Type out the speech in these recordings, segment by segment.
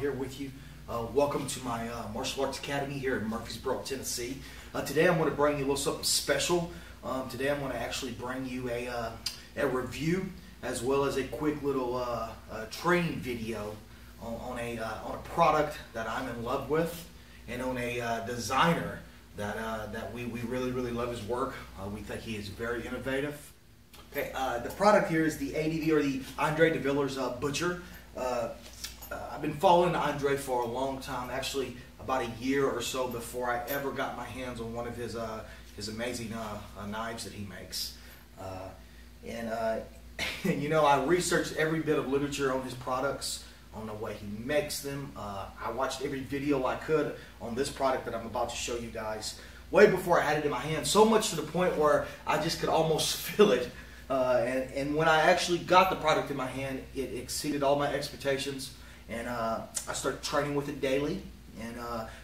here with you. Welcome to my martial arts academy here in Murfreesboro, Tennessee. Today I'm going to bring you a little something special. Today I'm going to actually bring you a review as well as a quick little training video on a product that I'm in love with, and on a designer that we really love his work. We think he is very innovative. Okay, the product here is the ADV, or the Andre de Villiers Butcher. I've been following Andre for a long time, actually about a year or so before I ever got my hands on one of his amazing knives that he makes. You know, I researched every bit of literature on his products, on the way he makes them. I watched every video I could on this product that I'm about to show you guys way before I had it in my hand, so much to the point where I just could almost feel it. And when I actually got the product in my hand, it exceeded all my expectations, and I started training with it daily. And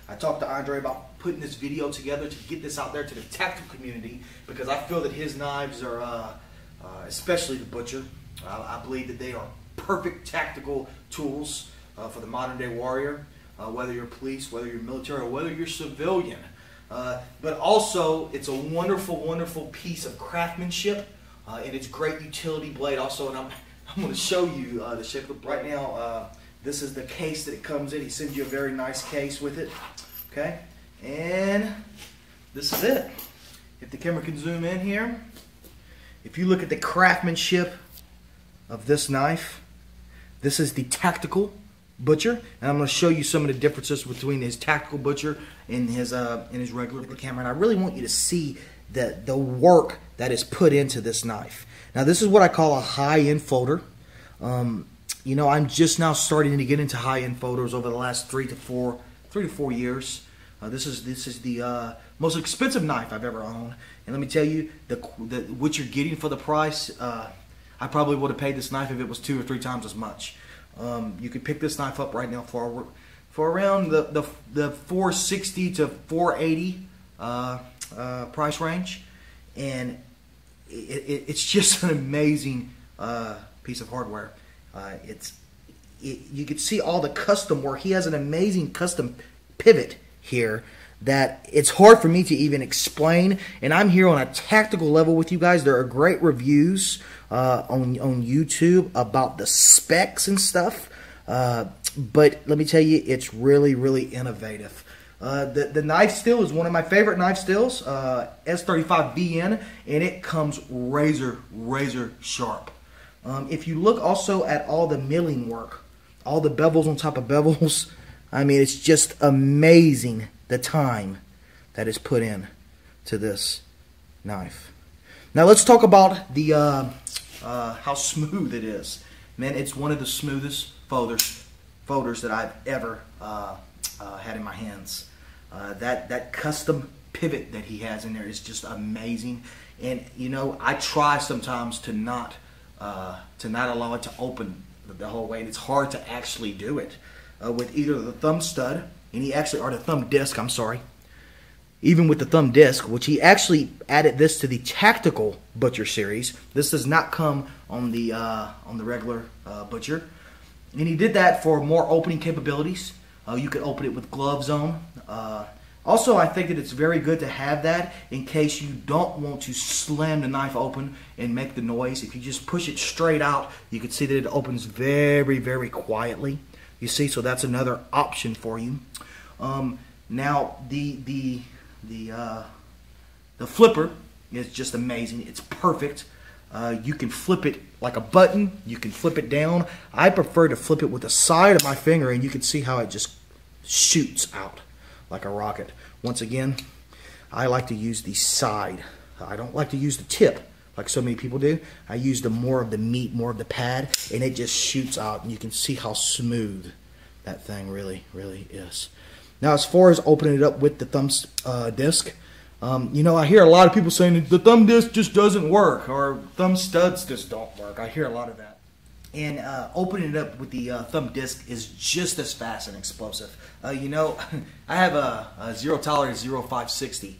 I talked to Andre about putting this video together to get this out there to the tactical community, because I feel that his knives are, especially the Butcher, I believe that they are perfect tactical tools for the modern day warrior, whether you're police, whether you're military, or whether you're civilian. But also, it's a wonderful piece of craftsmanship. And it's great utility blade also, and I'm going to show you the shape of it right now. This is the case that it comes in. He sends you a very nice case with it. Okay, and this is it. If the camera can zoom in here, if you look at the craftsmanship of this knife, this is the Tactical Butcher, and I'm going to show you some of the differences between his Tactical Butcher and his regular camera. And I really want you to see the work that is put into this knife. Now, this is what I call a high-end folder. You know, I'm just now starting to get into high-end folders over the last 3 to 4 years. This is the most expensive knife I've ever owned, and let me tell you, what you're getting for the price, I probably would have paid this knife if it was 2 or 3 times as much. You could pick this knife up right now for around the $460 to $480 price range, and it's just an amazing piece of hardware. You can see all the custom work. He has an amazing custom pivot here that it's hard for me to even explain, and I'm here on a tactical level with you guys. There are great reviews on YouTube about the specs and stuff, but let me tell you, it's really innovative. The knife steel is one of my favorite knife steels, S35VN, and it comes razor sharp. If you look also at all the milling work, all the bevels on top of bevels, I mean, it's just amazing the time that is put in to this knife. Now let's talk about the how smooth it is. Man, it's one of the smoothest folders that I've ever had in my hands. That custom pivot that he has in there is just amazing. And you know, I try sometimes to not allow it to open the whole way, and it's hard to actually do it with either the thumb stud, or the thumb disc, I'm sorry. Even with the thumb disc, which he actually added this to the Tactical Butcher series. This does not come on the regular Butcher, and he did that for more opening capabilities. You could open it with gloves on. Also, I think that it's very good to have that in case you don't want to slam the knife open and make the noise. If you just push it straight out, you can see that it opens very quietly. You see, so that's another option for you. Now, the flipper is just amazing. It's perfect. You can flip it like a button. You can flip it down. I prefer to flip it with the side of my finger, and you can see how it just shoots out like a rocket. Once again, I like to use the side. I don't like to use the tip like so many people do. I use more of the meat, more of the pad, and it just shoots out, and you can see how smooth that thing really is. Now, as far as opening it up with the thumb disc, you know, I hear a lot of people saying that the thumb disc just doesn't work, or thumb studs just don't work. I hear a lot of that. And opening it up with the thumb disc is just as fast and explosive. You know, I have a zero tolerance 0560,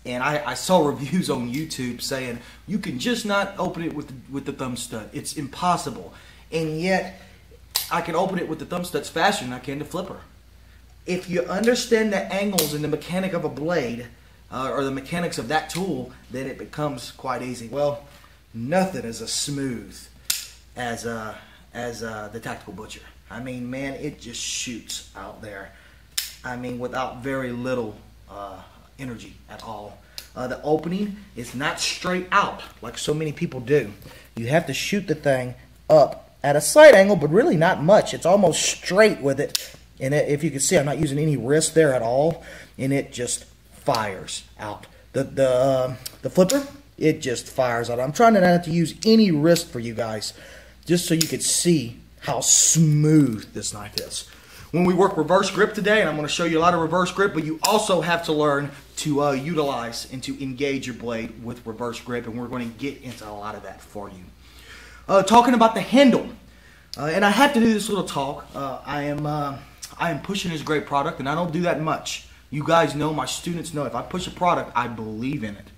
and I saw reviews on YouTube saying you can just not open it with the thumb stud. It's impossible. And yet, I can open it with the thumb studs faster than I can the flipper. If you understand the angles and the mechanic of a blade, or the mechanics of that tool, then it becomes quite easy. Well, nothing is as smooth as the Tactical Butcher. I mean, man, it just shoots out there. I mean, without very little energy at all. The opening is not straight out like so many people do. You have to shoot the thing up at a slight angle, but really not much. It's almost straight with it. And if you can see, I'm not using any wrist there at all, and it just fires out. The flipper, it just fires out. I'm trying to not have to use any wrist for you guys, just so you could see how smooth this knife is. When we work reverse grip today, and I'm going to show you a lot of reverse grip, but you also have to learn to utilize and to engage your blade with reverse grip, and we're going to get into a lot of that for you. Talking about the handle, and I have to do this little talk. I am pushing this great product, and I don't do that much. You guys know, my students know, if I push a product, I believe in it.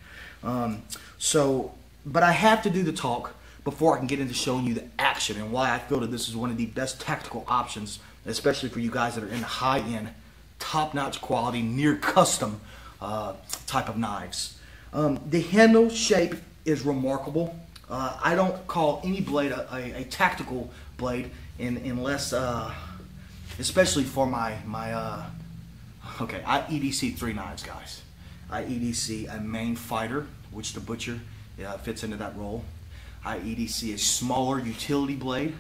But I have to do the talk before I can get into showing you the action and why I feel that this is one of the best tactical options, especially for you guys that are in the high-end, top-notch quality, near custom type of knives. The handle shape is remarkable. I don't call any blade a tactical blade unless, especially for my okay, I EDC 3 knives, guys. I EDC a main fighter, which the Butcher fits into that role. I EDC a smaller utility blade,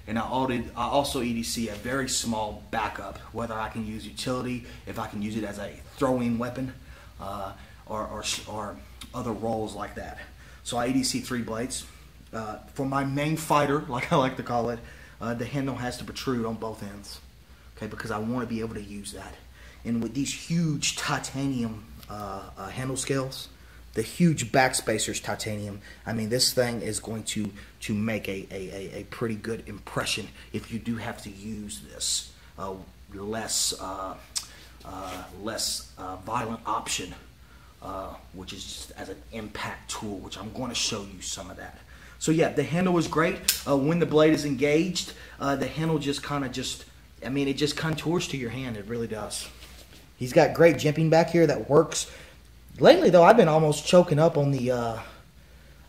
and I also EDC a very small backup, whether I can use utility, if I can use it as a throwing weapon, or other roles like that. So I EDC 3 blades. For my main fighter, like I like to call it, the handle has to protrude on both ends, okay, because I want to be able to use that. And with these huge titanium handle scales, the huge backspacers titanium, I mean, this thing is going to make a pretty good impression if you do have to use this less violent option, which is just as an impact tool, which I'm going to show you some of that. So yeah, the handle is great. When the blade is engaged, the handle just I mean, it just contours to your hand. It really does. He's got great jimping back here that works. Lately, though, I've been almost choking up on the,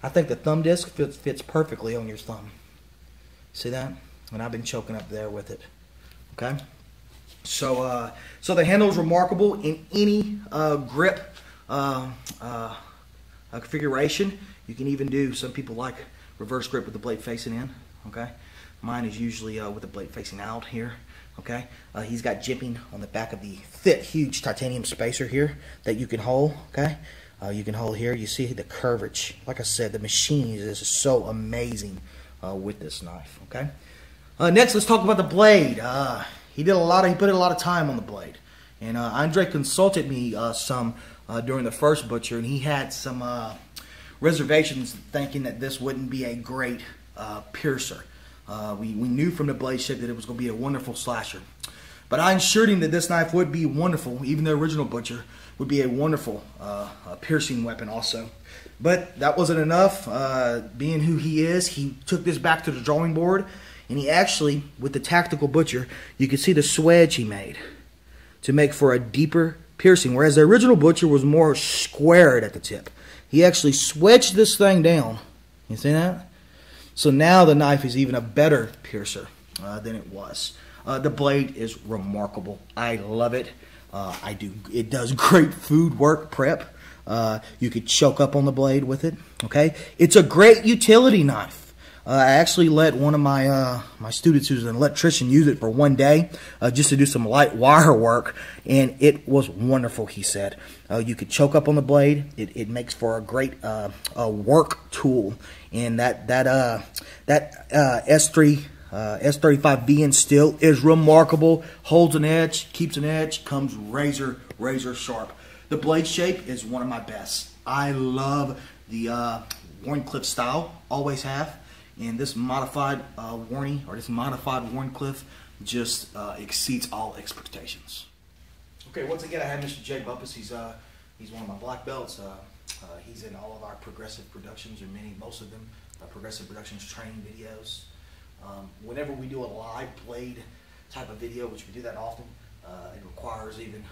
I think the thumb disc fits perfectly on your thumb. See that? And I've been choking up there with it. Okay? So the handle is remarkable in any grip configuration. You can even do, some people like reverse grip with the blade facing in. Okay? Mine is usually with the blade facing out here. Okay, he's got jimping on the back of the thick, huge titanium spacer here that you can hold. Okay, you can hold here. You see the curvature. Like I said, the machine is so amazing with this knife. Okay. Next, let's talk about the blade. He put in a lot of time on the blade, and Andre consulted me some during the first Butcher, and he had some reservations, thinking that this wouldn't be a great piercer. We knew from the blade shape that it was going to be a wonderful slasher. But I assured him that this knife would be wonderful. Even the original Butcher would be a wonderful piercing weapon also. But that wasn't enough. Being who he is, he took this back to the drawing board. And he actually, with the Tactical Butcher, you can see the swedge he made to make for a deeper piercing. Whereas the original Butcher was more squared at the tip. He actually swedged this thing down. You see that? So now the knife is even a better piercer than it was. The blade is remarkable. I love it. It does great food work prep. You could choke up on the blade with it. Okay, it's a great utility knife. I actually let one of my students, who's an electrician, use it for one day just to do some light wire work, and it was wonderful. He said you could choke up on the blade. It makes for a great work tool, and that S3 S35 VN steel is remarkable. Holds an edge, keeps an edge, comes razor sharp. The blade shape is one of my best. I love the Warncliffe style, always have. And this modified this modified Warncliffe just exceeds all expectations. Okay, once again, I have Mr. Jay Bumpus. He's one of my black belts. He's in all of our progressive productions, or most of them, progressive productions training videos. Whenever we do a live blade type of video, which we do that often, it requires even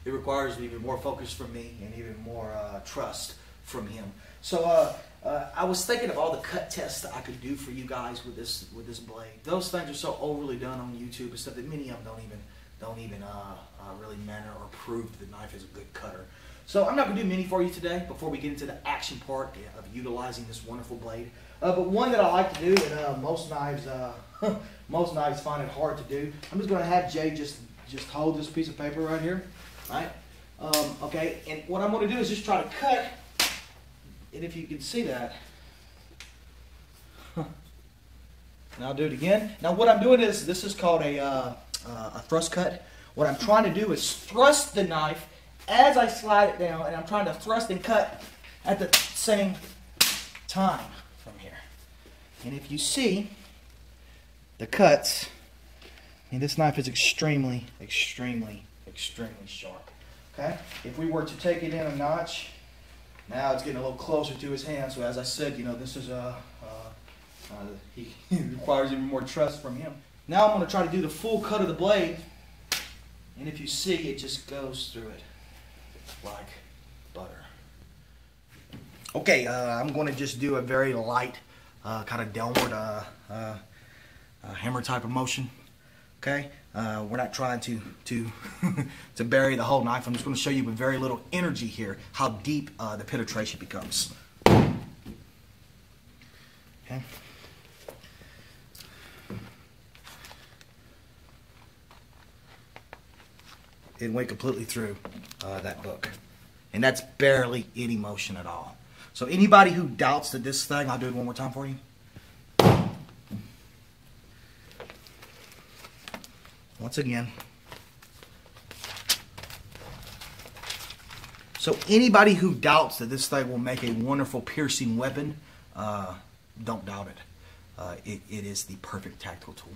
it requires even more focus from me and even more trust from him. So I was thinking of all the cut tests that I could do for you guys with this blade. Those things are so overly done on YouTube and stuff that many of them don't even really matter or prove that the knife is a good cutter. So I'm not going to do many for you today before we get into the action part of utilizing this wonderful blade. But one that I like to do, and most knives most knives find it hard to do. I'm just going to have Jay just hold this piece of paper right here, right? Okay, and what I'm going to do is just try to cut. And if you can see that, and I'll do it again. Now what I'm doing is, this is called a thrust cut. What I'm trying to do is thrust the knife as I slide it down, and I'm trying to thrust and cut at the same time from here. And if you see the cuts, and this knife is extremely sharp. Okay? If we were to take it in a notch, now it's getting a little closer to his hand. So as I said, you know, this is he requires even more trust from him. Now I'm going to try to do the full cut of the blade, and if you see, it just goes through it like butter. Okay, I'm going to just do a very light kind of downward hammer type of motion. Okay, we're not trying to to bury the whole knife. I'm just going to show you with very little energy here how deep the penetration becomes. Okay. It went completely through that book, and that's barely any motion at all. So anybody who doubts that this thing, I'll do it one more time for you. Once again. So anybody who doubts that this thing will make a wonderful piercing weapon, don't doubt it. It is the perfect tactical tool.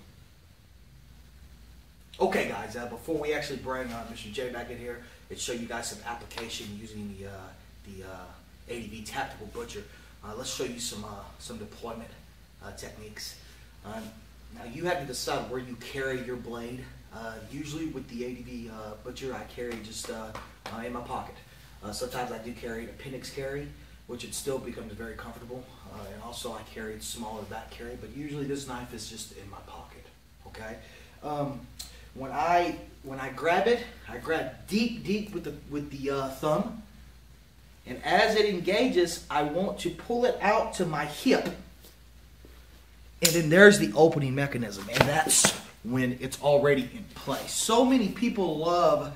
Okay guys, before we actually bring Mr. J back in here and show you guys some application using the ADV Tactical Butcher, let's show you some deployment techniques. Now you have to decide where you carry your blade. Usually with the ADV Butcher, I carry just in my pocket. Sometimes I do carry an appendix carry, which it still becomes very comfortable. And also I carry a smaller back carry, but usually this knife is just in my pocket. Okay. When I grab it, I grab deep with the thumb, and as it engages, I want to pull it out to my hip. And then there's the opening mechanism, and that's when it's already in place. So many people love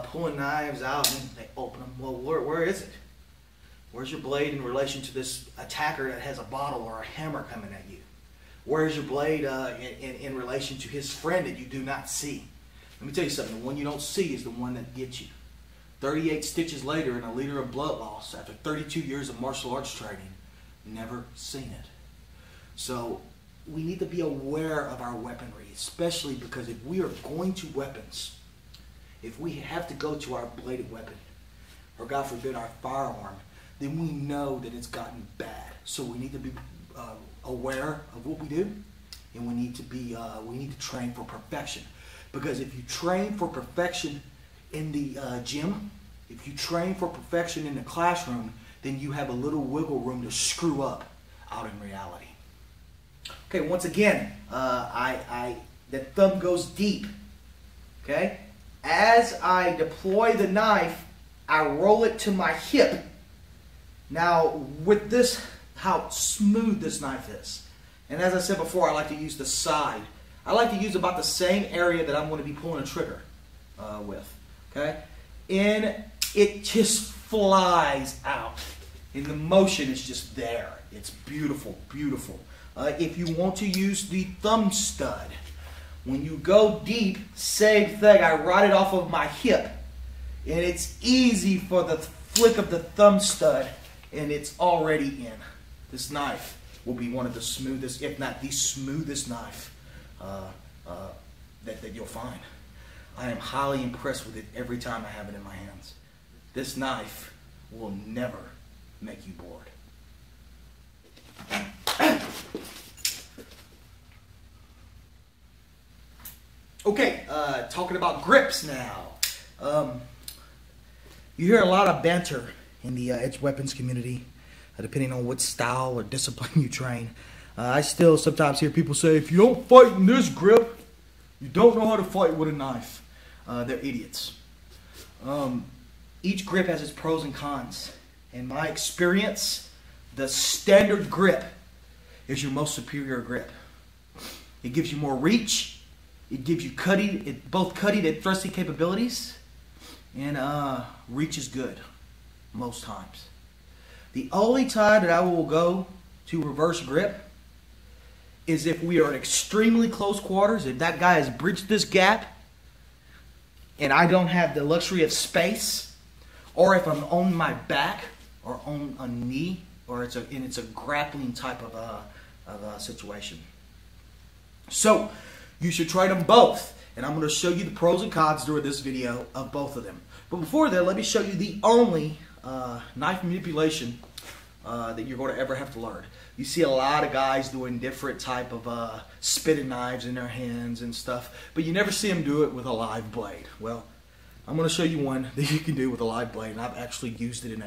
pulling knives out and they open them. Well, where is it? Where's your blade in relation to this attacker that has a bottle or a hammer coming at you? Where's your blade in relation to his friend that you do not see? Let me tell you something. The one you don't see is the one that gets you. 38 stitches later and a liter of blood loss after 32 years of martial arts training, never seen it. So we need to be aware of our weaponry, especially because if we are going to weapons, if we have to go to our bladed weapon, or God forbid our firearm, then we know that it's gotten bad. So we need to be aware of what we do, and we need to train for perfection. Because if you train for perfection in the gym, if you train for perfection in the classroom, then you have a little wiggle room to screw up out in reality. Okay, once again, the thumb goes deep. Okay, as I deploy the knife, I roll it to my hip. Now, with this, how smooth this knife is. And as I said before, I like to use the side. I like to use about the same area that I'm going to be pulling a trigger with. Okay? And it just flies out. And the motion is just there. It's beautiful, beautiful. If you want to use the thumb stud, when you go deep, same thing. I ride it off of my hip. And it's easy for the flick of the thumb stud, and it's already in. This knife will be one of the smoothest, if not the smoothest knife that you'll find. I am highly impressed with it every time I have it in my hands. This knife will never make you bored. Okay, talking about grips now. You hear a lot of banter in the edge weapons community, depending on what style or discipline you train. I still sometimes hear people say, if you don't fight in this grip, you don't know how to fight with a knife. They're idiots. Each grip has its pros and cons. In my experience, the standard grip is your most superior grip. It gives you more reach. It gives you both cutting and thrusting capabilities, and reach is good most times. The only time that I will go to reverse grip is if we are in extremely close quarters, if that guy has bridged this gap and I don't have the luxury of space, or if I'm on my back or on a knee, or it's a grappling type of situation. So you should try them both, and I'm going to show you the pros and cons during this video of both of them. But before that, let me show you the only knife manipulation that you're going to ever have to learn. You see a lot of guys doing different type of spitting knives in their hands and stuff, but you never see them do it with a live blade. Well, I'm going to show you one that you can do with a live blade, and I've actually used it in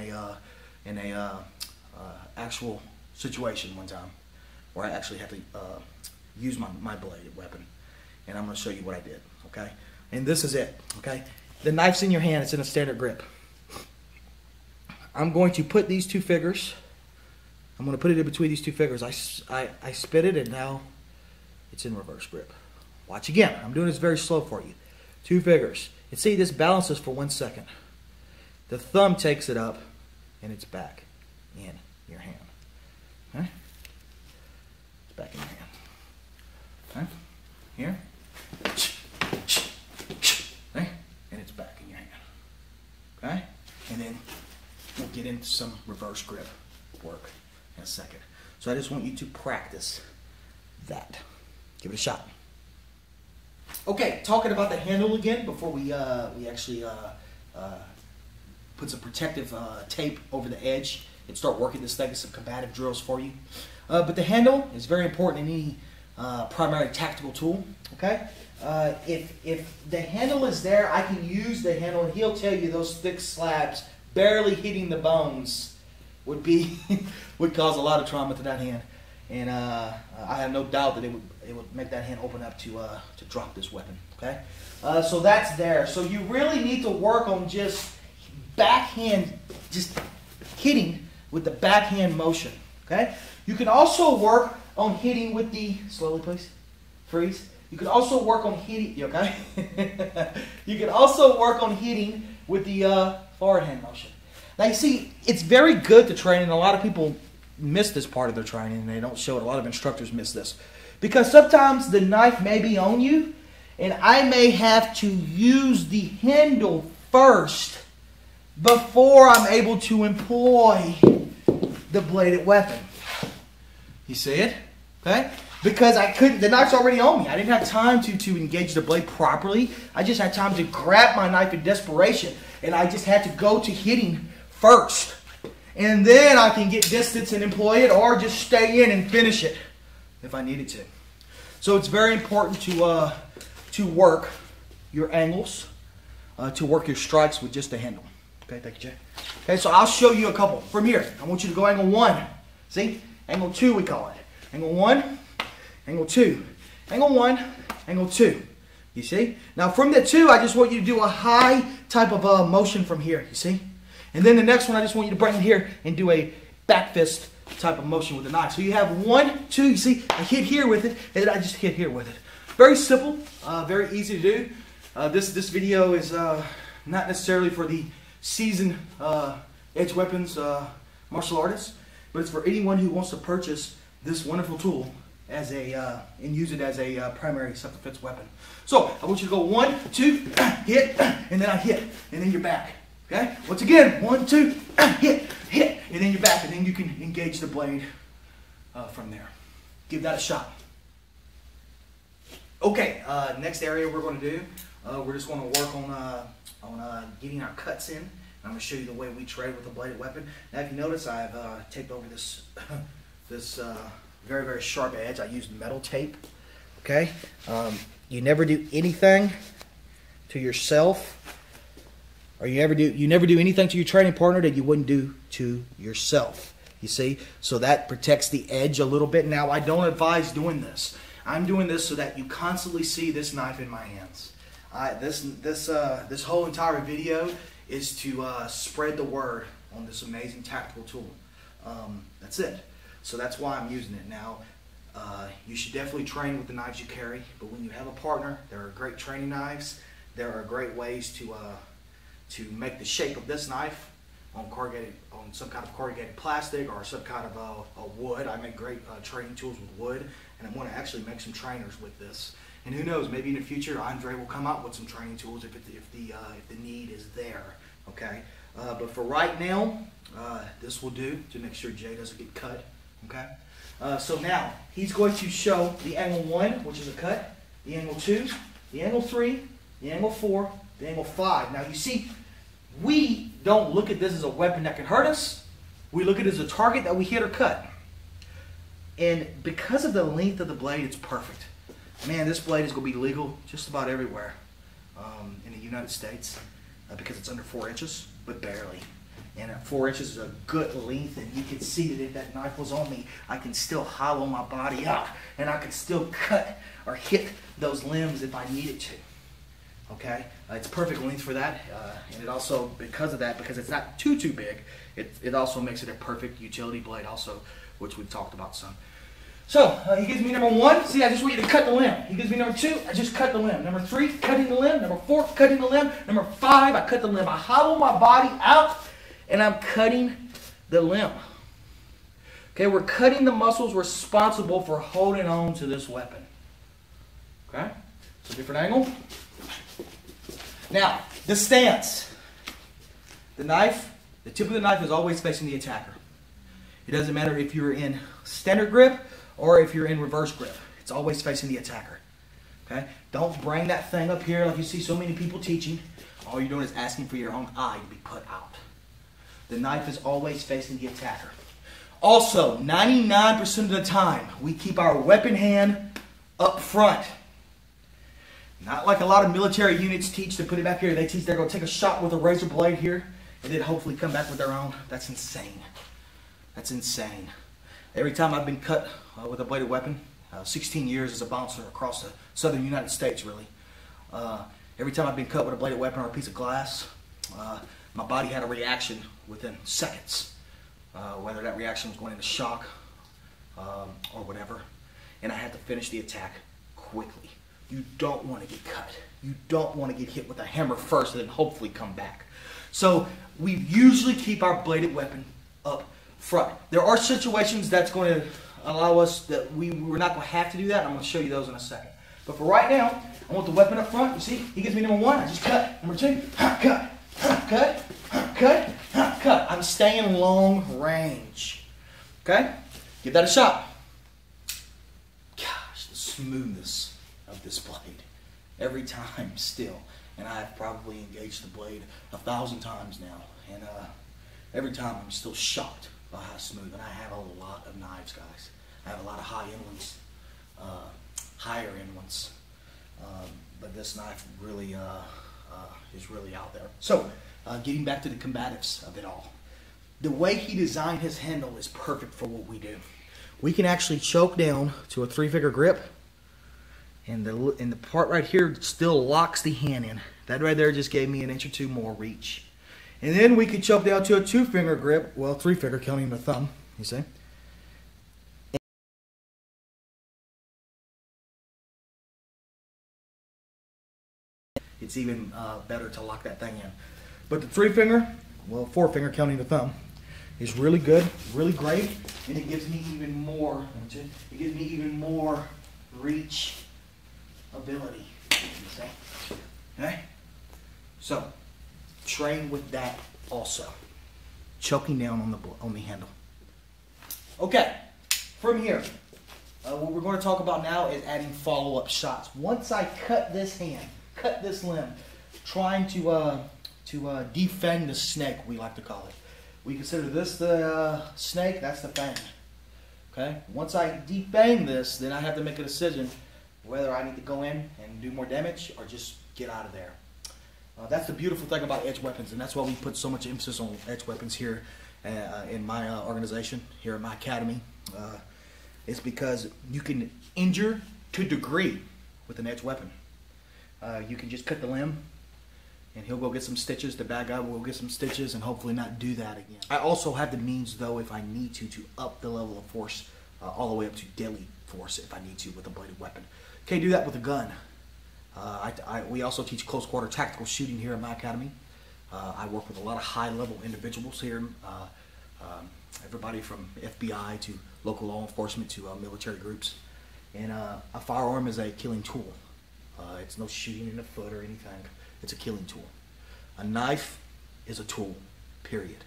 a actual situation one time where I actually had to use my blade weapon, and I'm going to show you what I did. Okay, and this is it. Okay, the knife's in your hand; it's in a standard grip. I'm going to put these two fingers. I'm going to put it in between these two fingers. I spit it, and now it's in reverse grip. Watch again. I'm doing this very slow for you. Two fingers. And see, this balances for 1 second. The thumb takes it up, and it's back in your hand. Okay? It's back in your hand. Okay? Here. Okay? And it's back in your hand. Okay? And then we'll get into some reverse grip work in a second. So I just want you to practice that. Give it a shot. Okay, talking about the handle again before we actually put some protective tape over the edge and start working this thing with some combative drills for you. But the handle is very important in any primary tactical tool. Okay, if the handle is there, I can use the handle, and he'll tell you those thick slabs barely hitting the bones would cause a lot of trauma to that hand, and I have no doubt that it would make that hand open up to drop this weapon. Okay, so that's there. So you really need to work on just backhand, just hitting with the backhand motion. Okay, you can also work on hitting with the slowly, please, freeze. You can also work on hitting. Okay, you can also work on hitting with the forward hand motion. Now you see, it's very good to train, and a lot of people miss this part of their training, and they don't show it. A lot of instructors miss this. Because sometimes the knife may be on you, and I may have to use the handle first before I'm able to employ the bladed weapon. You see it? Okay? Because the knife's already on me. I didn't have time to engage the blade properly. I just had time to grab my knife in desperation, and I just had to go to hitting first. And then I can get distance and employ it, or just stay in and finish it if I needed to. So it's very important to work your angles, to work your strikes with just the handle. Okay, thank you, Jay. Okay, so I'll show you a couple. From here, I want you to go angle 1. See? Angle 2 we call it. Angle 1, angle 2. Angle 1, angle 2. You see? Now from the 2, I just want you to do a high type of motion from here. You see? And then the next one, I just want you to bring it here and do a back fist type of motion with the knife. So you have 1, 2, you see, I hit here with it, and then I just hit here with it. Very simple, very easy to do. This video is not necessarily for the seasoned edge weapons martial artists, but it's for anyone who wants to purchase this wonderful tool as and use it as a primary self-defense weapon. So I want you to go 1, 2, hit, and then I hit, and then you're back. Okay? Once again, 1, 2, hit, and then you're back, and then you can engage the blade from there. Give that a shot. Okay, next area we're going to do, we're just going to work on getting our cuts in. I'm going to show you the way we trade with a bladed weapon. Now, if you notice, I've taped over this very, very sharp edge. I used metal tape. Okay, you never do anything to yourself, or you never do anything to your training partner that you wouldn't do to yourself. You see? So that protects the edge a little bit. Now, I don't advise doing this. I'm doing this so that you constantly see this knife in my hands. This whole entire video is to spread the word on this amazing tactical tool. That's it. So that's why I'm using it. Now, you should definitely train with the knives you carry, but when you have a partner, there are great training knives. There are great ways to make the shape of this knife on some kind of corrugated plastic or some kind of a wood. I make great training tools with wood, and I'm going to actually make some trainers with this. And who knows, maybe in the future Andre will come out with some training tools if the need is there. Okay, but for right now, this will do to make sure Jay doesn't get cut. Okay, so now he's going to show the angle 1, which is a cut, the angle 2, the angle 3, the angle 4, the angle 5. Now you see, we don't look at this as a weapon that can hurt us. We look at it as a target that we hit or cut. And because of the length of the blade, it's perfect. Man, this blade is going to be legal just about everywhere in the United States because it's under 4 inches, but barely. And 4 inches is a good length, and you can see that if that knife was on me, I can still hollow my body out, and I can still cut or hit those limbs if I needed to. Okay, it's perfect length for that, and it also, because of that, because it's not too big, it also makes it a perfect utility blade also, which we've talked about some. So, he gives me number 1, see, I just want you to cut the limb. He gives me number 2, I just cut the limb. Number 3, cutting the limb. Number 4, cutting the limb. Number 5, I cut the limb. I hollow my body out, and I'm cutting the limb. Okay, we're cutting the muscles responsible for holding on to this weapon. Okay, so different angle. Now, the stance. The knife, the tip of the knife is always facing the attacker. It doesn't matter if you're in standard grip or if you're in reverse grip. It's always facing the attacker. Okay? Don't bring that thing up here like you see so many people teaching. All you're doing is asking for your own eye to be put out. The knife is always facing the attacker. Also, 99% of the time, we keep our weapon hand up front. Not like a lot of military units teach to put it back here. They teach they're going to take a shot with a razor blade here and then hopefully come back with their own. That's insane. That's insane. Every time I've been cut with a bladed weapon, 16 years as a bouncer across the southern United States, really. Every time I've been cut with a bladed weapon or a piece of glass, my body had a reaction within seconds. Whether that reaction was going into shock or whatever. And I had to finish the attack quickly. You don't want to get cut. You don't want to get hit with a hammer first and then hopefully come back. So we usually keep our bladed weapon up front. There are situations that's going to allow us that we're not going to have to do that. I'm going to show you those in a second. But for right now, I want the weapon up front. You see, he gives me number 1. I just cut. Number 2, cut, cut, cut, cut. I'm staying long range. Okay? Give that a shot. Gosh, the smoothness of this blade. Every time still. And I've probably engaged the blade 1,000 times now. And every time I'm still shocked by how smooth. And I have a lot of knives, guys. I have a lot of high-end ones, higher-end ones. But this knife really is really out there. So, getting back to the combatives of it all. The way he designed his handle is perfect for what we do. We can actually choke down to a 3-finger grip. And the part right here still locks the hand in. That right there just gave me an inch or 2 more reach. And then we could choke down to a 2-finger grip. Well, 3-finger counting the thumb, you see. It's even better to lock that thing in. But the 3-finger, well, 4-finger counting the thumb, is really good, really great. And it gives me even more, reach ability. Okay? So, train with that also. Choking down on the handle. Okay, from here, what we're going to talk about now is adding follow-up shots. Once I cut this hand, cut this limb, trying to defang the snake, we like to call it. We consider this the snake, that's the fang. Okay? Once I defang this, then I have to make a decision. whether I need to go in and do more damage or just get out of there. That's the beautiful thing about edge weapons, and that's why we put so much emphasis on edge weapons here in my organization, here in my academy. It's because you can injure to a degree with an edge weapon. You can just cut the limb, and he'll go get some stitches. The bad guy will go get some stitches and hopefully not do that again. I also have the means, though, if I need to up the level of force all the way up to deadly force if I need to with a bladed weapon. Can't do that with a gun. We also teach close quarter tactical shooting here in my academy. I work with a lot of high-level individuals here, everybody from FBI to local law enforcement to military groups. And a firearm is a killing tool. It's no shooting in the foot or anything. It's a killing tool. A knife is a tool, period,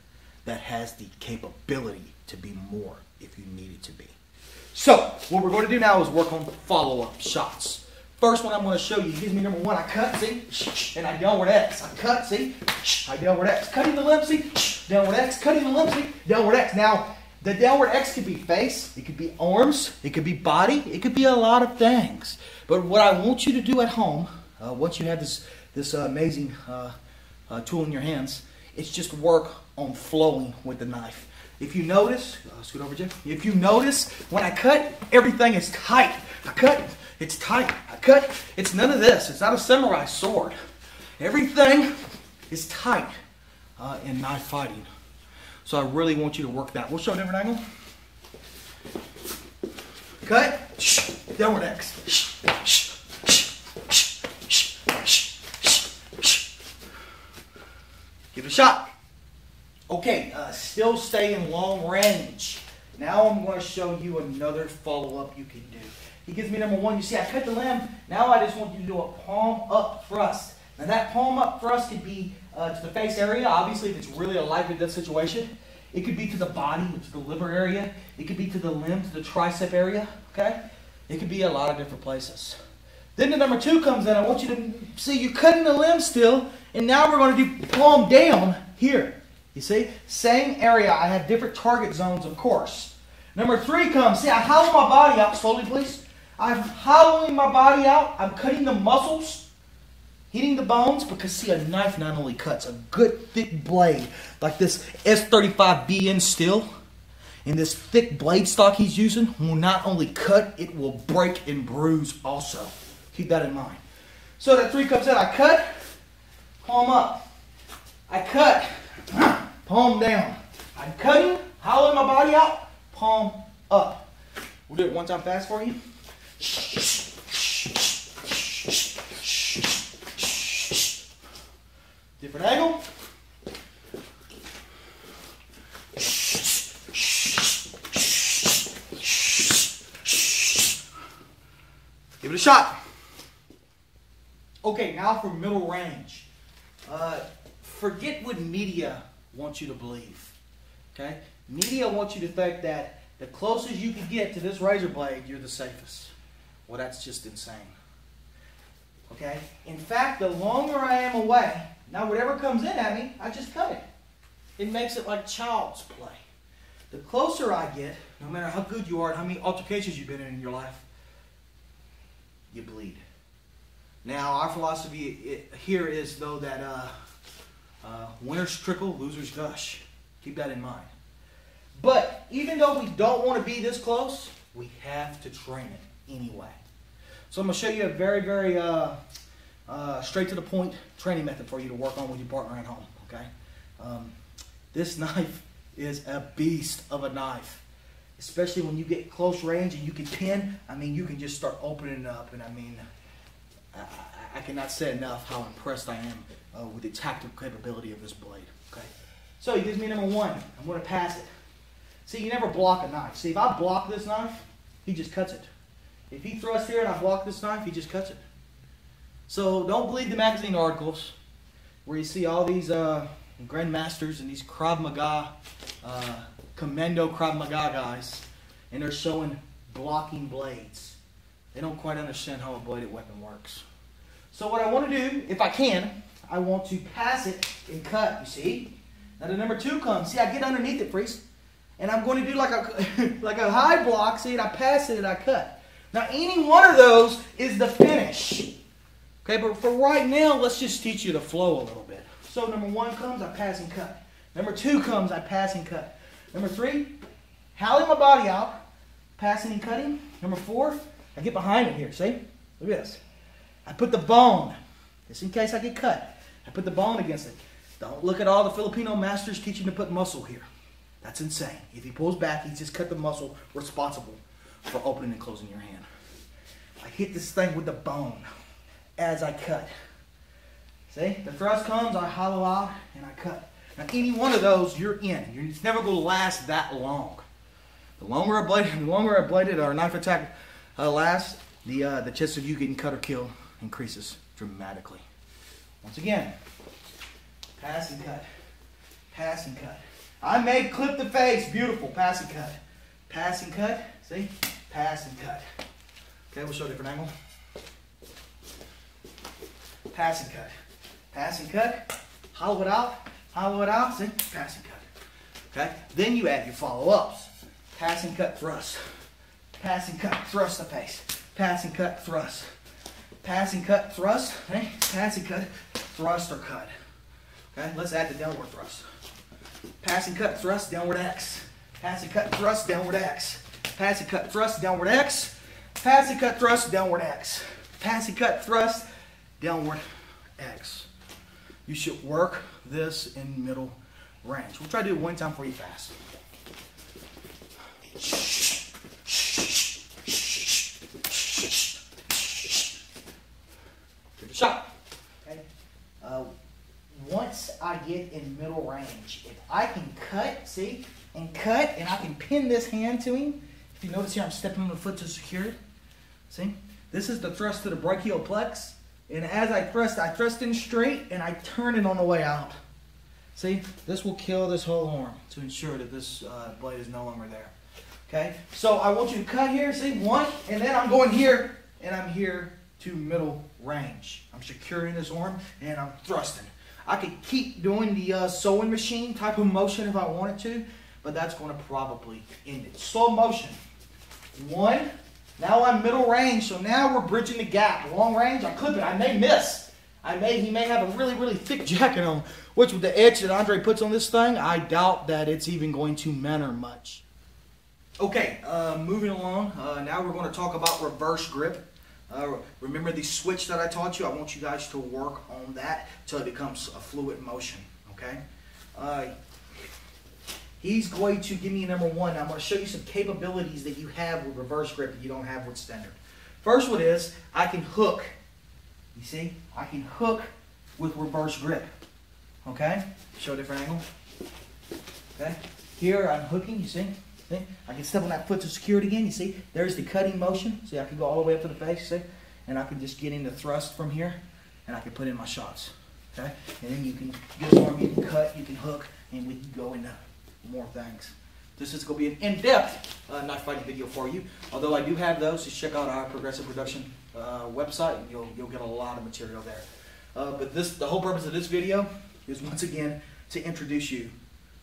that has the capability to be more if you need it to be. So, what we're going to do now is work on follow-up shots. First one I'm going to show you, gives me number one, I cut, see, and I downward X. I cut, see, I downward X. Cutting the limb, see, downward X. Cutting the limb, see, downward X. Now, the downward X could be face, it could be arms, it could be body, it could be a lot of things. But what I want you to do at home, once you have this amazing tool in your hands, it's just work on flowing with the knife. If you notice, scoot over, Jim. If you notice, when I cut, everything is tight. I cut, it's tight. I cut, it's none of this. It's not a samurai sword. Everything is tight in knife fighting. So I really want you to work that. We'll show a different angle. Cut, downward X. Give it a shot. Okay, still stay in long range. Now I'm going to show you another follow-up you can do. He gives me number one. You see, I cut the limb. Now I just want you to do a palm-up thrust. Now that palm-up thrust could be to the face area, obviously, if it's really a life or death situation. It could be to the body, to the liver area. It could be to the limb, to the tricep area. Okay? It could be a lot of different places. Then the number two comes in. I want you to see you're cutting the limb still, and now we're going to do palm down here. You see? Same area. I have different target zones, of course. Number three comes. See, I hollow my body out. Slowly, please. I'm hollowing my body out. I'm cutting the muscles, hitting the bones, because, see, a knife not only cuts. A good thick blade, like this S35BN steel, and this thick blade stock he's using, will not only cut, it will break and bruise also. Keep that in mind. So that three comes in. I cut, palm up. I cut, palm down. I'm cutting, hollowing my body out, palm up. We'll do it one time fast for you. Different angle. Give it a shot. Okay, now for middle range. Forget what media wants you to believe. Okay? Media wants you to think that the closest you can get to this razor blade, you're the safest. Well, that's just insane. Okay? In fact, the longer I am away, now whatever comes in at me, I just cut it. It makes it like child's play. The closer I get, no matter how good you are and how many altercations you've been in your life, you bleed. Now, our philosophy here is, though, that winners trickle, losers gush. Keep that in mind. But even though we don't want to be this close, we have to train it anyway. So I'm going to show you a very, very straight to the point training method for you to work on with your partner at home. Okay? This knife is a beast of a knife. Especially when you get close range and you can pin, I mean, you can just start opening it up. And I mean, I cannot say enough how impressed I am with the tactical capability of this blade. Okay, so he gives me number one. I'm going to pass it. See, you never block a knife. See, if I block this knife, he just cuts it. If he thrusts here and I block this knife, he just cuts it. So don't believe the magazine articles where you see all these grandmasters and these Krav Maga, commando Krav Maga guys, and they're showing blocking blades. They don't quite understand how a bladed weapon works. So what I want to do, if I can, I want to pass it and cut, you see? Now the number two comes. See, I get underneath it, Freeze. And I'm going to do like a high block, see, and I pass it and I cut. Now, any one of those is the finish. Okay, but for right now, let's just teach you to flow a little bit. So number 1 comes, I pass and cut. Number 2 comes, I pass and cut. Number 3, howling my body out, passing and cutting. Number 4, I get behind it here, see? Look at this. I put the bone, just in case I get cut. I put the bone against it. Don't look at all the Filipino masters teaching to put muscle here. That's insane. If he pulls back, he's just cut the muscle responsible for opening and closing your hand. I hit this thing with the bone as I cut. See? The thrust comes, I hollow out, and I cut. Now, any one of those, you're in. It's never going to last that long. The longer I bladed or knife attack lasts, the chance of you getting cut or killed increases dramatically. Once again, pass and cut, pass and cut. I may clip the face, beautiful, pass and cut. Pass and cut, see? Pass and cut. Okay, we'll show a different angle. Pass and cut. Pass and cut, hollow it out, see? Pass and cut. Okay, then you add your follow-ups. Pass and cut, thrust. Pass and cut, thrust the face. Pass and cut, thrust. Pass and cut, thrust. Okay? Pass and cut, thrust or cut. Okay, let's add the downward thrust. Pass and cut, thrust, downward X. Pass and cut, thrust, downward X. Pass and cut, thrust, downward X. Pass and cut, thrust, downward X. Pass and cut, thrust, downward X. You should work this in middle range. We'll try to do it one time for you fast. Give it a shot. Okay. Once I get in middle range, if I can cut, see, and cut, and I can pin this hand to him. If you notice here, I'm stepping on the foot to secure it. See, this is the thrust to the brachial plex. And as I thrust in straight, and I turn it on the way out. See, this will kill this whole arm to ensure that this blade is no longer there. Okay, so I want you to cut here, see, 1, and then I'm going here, and I'm here to middle range. I'm securing this arm, and I'm thrusting. I could keep doing the sewing machine type of motion if I wanted to, but that's going to probably end it. Slow motion. 1. Now I'm middle range, so now we're bridging the gap. Long range, I clip it. I may miss. He may have a really, really thick jacket on, which with the edge that Andre puts on this thing, I doubt that it's even going to matter much. Okay, moving along. Now we're going to talk about reverse grip. Remember the switch that I taught you? I want you guys to work on that till it becomes a fluid motion. Okay. He's going to give me number 1. I'm going to show you some capabilities that you have with reverse grip that you don't have with standard. First one is I can hook. You see? I can hook with reverse grip. Okay? Show a different angle. Okay? Here I'm hooking, you see? See? I can step on that foot to secure it again. You see? There's the cutting motion. See, I can go all the way up to the face, see? And I can just get into thrust from here, and I can put in my shots. Okay? And then you can get this arm, you can cut, you can hook, and we can go into more things. This is going to be an in-depth knife fighting video for you. Although I do have those, just check out our Progressive Production website, and you'll get a lot of material there. But the whole purpose of this video is once again to introduce you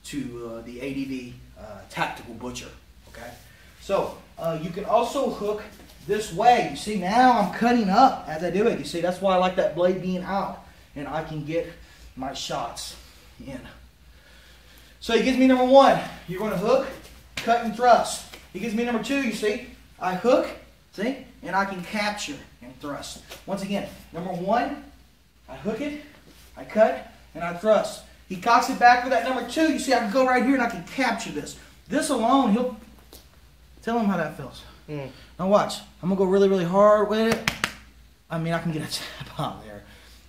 to the ADV Tactical Butcher. Okay, so you can also hook this way. You see, now I'm cutting up as I do it. You see, that's why I like that blade being out, and I can get my shots in. So he gives me number 1. You're going to hook, cut, and thrust. He gives me number 2. You see, I hook, see, and I can capture and thrust. Once again, number 1, I hook it, I cut, and I thrust. He cocks it back with that number 2. You see, I can go right here and I can capture this. This alone, he'll tell him how that feels. Now watch. I'm going to go really, really hard with it. I mean, I can get a tap on there.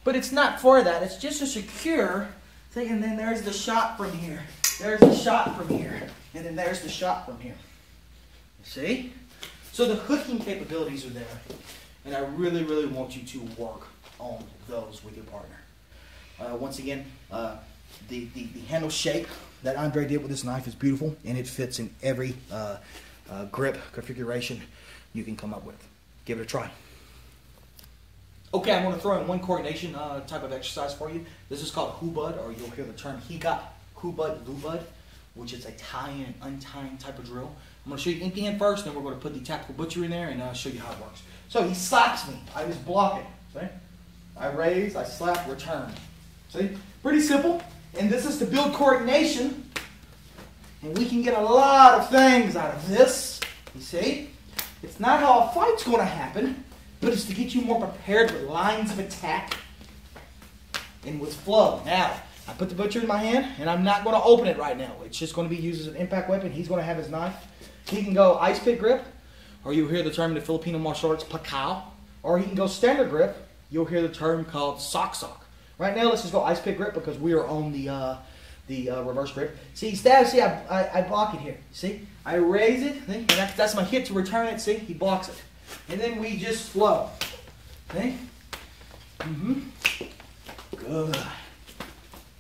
But it's not for that. It's just to secure. See, and then there's the shot from here. There's the shot from here. And then there's the shot from here. You see? So the hooking capabilities are there. And I really, really want you to work on those with your partner. Once again, the handle shape that Andre did with this knife is beautiful. And it fits in every grip configuration you can come up with. Give it a try. Okay, I'm going to throw in one coordination type of exercise for you. This is called hubud, or you'll hear the term higa, hubud, lubud, which is a tie-in and untying type of drill. I'm going to show you empty hand first, then we're going to put the Tactical Butcher in there and show you how it works. So he slaps me. I just block it. See? I raise, I slap, return. See? Pretty simple. And this is to build coordination. And we can get a lot of things out of this. You see? It's not how a fight's going to happen, but it's to get you more prepared with lines of attack and with flow. Now, I put the butcher in my hand, and I'm not going to open it right now. It's just going to be used as an impact weapon. He's going to have his knife. He can go ice pick grip, or you'll hear the term in the Filipino martial arts, pakao. Or he can go standard grip. You'll hear the term called sock. Right now, let's just go ice pick grip because we are on the reverse grip. See, stab. See, I block it here. See, I raise it. See? And that's my hit to return it. See, he blocks it, and then we just flow. See? Good.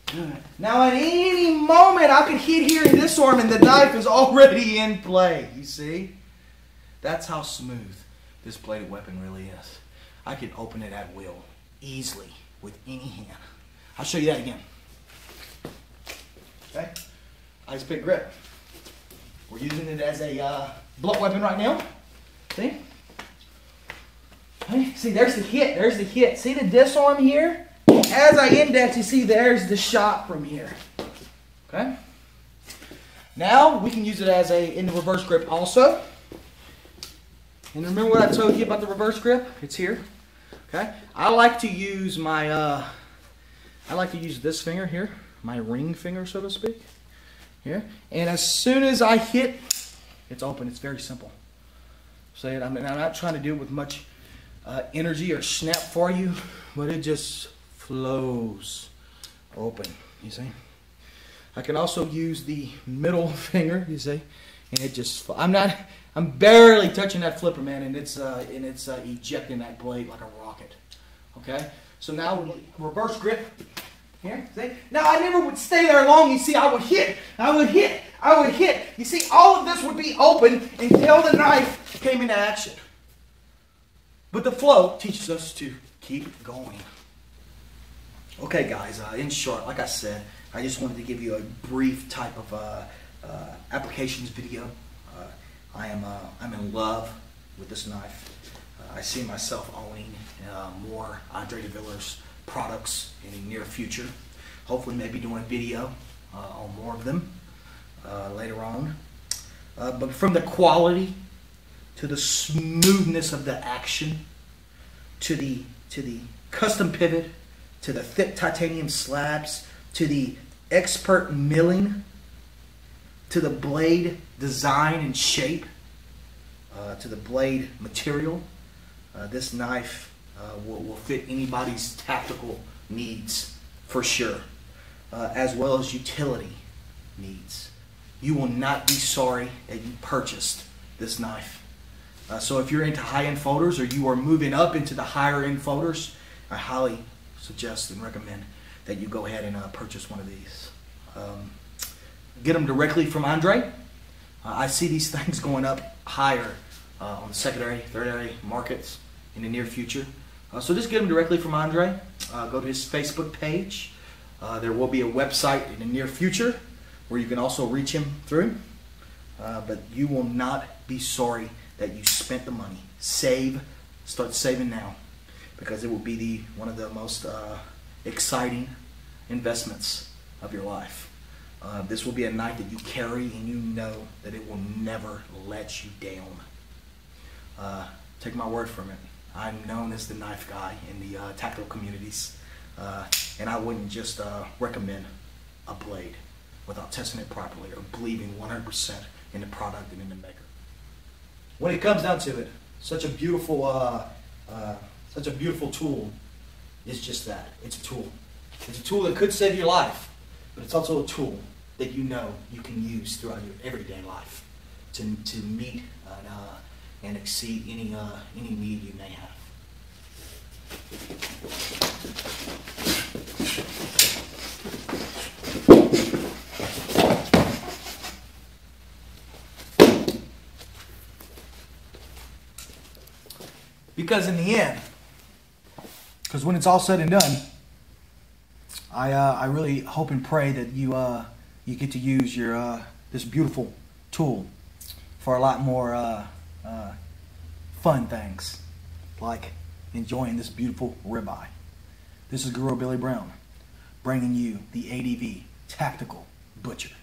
Good. Now, at any moment, I could hit here in this arm, and the knife is already in play. You see? That's how smooth this bladed weapon really is. I can open it at will, easily, with any hand. I'll show you that again. Okay? Ice pick grip. We're using it as a blunt weapon right now. See? Okay? See, there's the hit. There's the hit. See the disarm here? As I index, you see there's the shot from here. Okay? Now, we can use it as in the reverse grip also. And remember what I told you about the reverse grip? It's here. Okay? I like to use this finger here, my ring finger, so to speak. Here. And as soon as I hit, it's open. It's very simple. See it? I'm not trying to do it with much energy or snap for you, but it just flows open. You see? I can also use the middle finger. You see? And it just, I'm barely touching that flipper, man, and it's ejecting that blade like a rocket. Okay? So now we reverse grip here. See? Now I never would stay there long. You see, I would hit. You see, all of this would be open until the knife came into action. But the flow teaches us to keep going. Okay, guys. In short, like I said, I just wanted to give you a brief type of applications video. I'm in love with this knife. I see myself owning more Andre de Villiers products in the near future. Hopefully maybe doing a video on more of them later on. But from the quality to the smoothness of the action to the custom pivot to the thick titanium slabs to the expert milling to the blade design and shape, to the blade material, this knife will fit anybody's tactical needs for sure, as well as utility needs. You will not be sorry that you purchased this knife. So if you're into high-end folders or you are moving up into the higher-end folders, I highly suggest and recommend that you go ahead and purchase one of these. Get them directly from Andre. I see these things going up higher on the secondary, third-area markets in the near future. So just get them directly from Andre. Go to his Facebook page. There will be a website in the near future where you can also reach him through. But you will not be sorry that you spent the money. Save. Start saving now, because it will be one of the most exciting investments of your life. This will be a knife that you carry and you know that it will never let you down. Take my word from it. I'm known as the knife guy in the tactical communities, and I wouldn't just recommend a blade without testing it properly or believing 100% in the product and in the maker. When it comes down to it, such a beautiful tool is just that. It's a tool. It's a tool that could save your life, but it's also a tool that you know you can use throughout your everyday life to meet and exceed any need you may have. Because in the end, because when it's all said and done, I really hope and pray that you get to use your this beautiful tool for a lot more fun things, like enjoying this beautiful ribeye. This is Guro Billy Brown, bringing you the ADV Tactical Butcher.